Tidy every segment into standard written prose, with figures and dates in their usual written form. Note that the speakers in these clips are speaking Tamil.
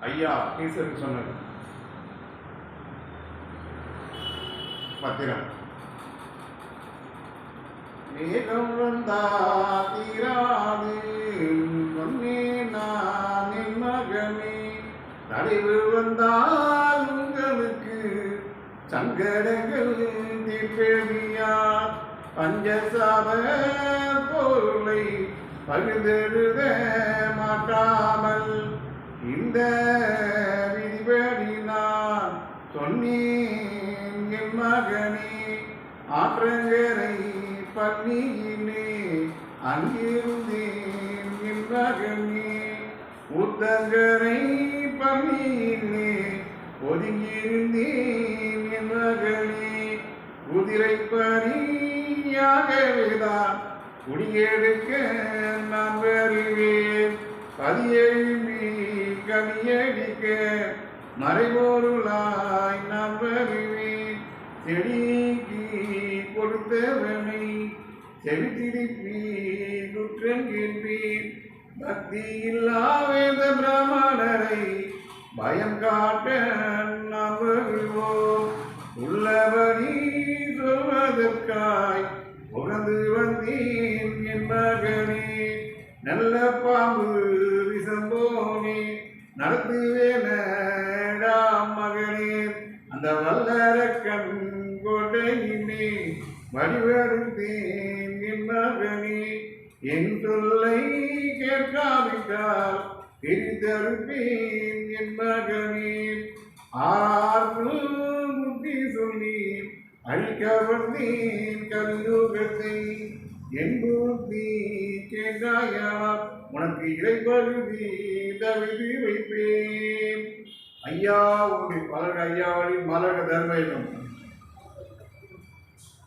ஐயா ஈஸ்வரன் சொன்னது. பத்திரம் மேகம் வந்தா தீராது சொன்னே நான் என் மகனே, நடைவு வந்தால் உங்களுக்கு சங்கடங்கள் தீர்ப்பேவியா, பஞ்சசாப பொருளை பகிர்ந்தெழுத மாட்டாமல் இந்த விதிபடி நான் சொன்னேன் என் மகனே, ஆற்றங்கரை பள்ளியிலே அங்கிருந்தேன் என் மகனே, ஊத்தங்கரை பள்ளியிலே ஒதுங்கியிருந்தேன் என் மகனே, குதிரை பணியாகவேதான் குடியெடுக்க நான் வருவேன், பதியெழும்பி கனியடிக்க மறைபொருளாய் நான் வருவேன், செடிக்கு கொடுத்தவனை செவித்திருப்பி குற்றங்கின்றேன், பக்தி இல்லாத பிராமணரை பயம் காட்ட நாம் வருவோம், உள்ளபடி சொல்வதற்காய் உகந்து வந்தேன் என் மகனே, நல்ல பாம்பு விசம்போனே நடத்துவேனடா மகனே, அந்த வல்லரக்கண் கோட்டையினே வடிவெடுத்தேன் என் மகனே, என் சொல்லை கேட்காவிட்டால் பிரித்தெடுப்பேன் என் மகனே, ஆறு முட்டி சொல்லி அழிக்க வந்தேன் கலியுகத்தை, என் புத்தி கேட்டாயா உனக்கு இறைப்பகுதி தவிர்த்து வைப்பேன். ஐயா உங்களுடைய பலக ஐயாவளின் மலக தர்மம்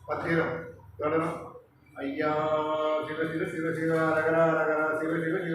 பத்திரம் தொடரும். ஐயா சிவ சிவ சிவ சிவ ரகரா ரகரா சிவ சிவ சிவ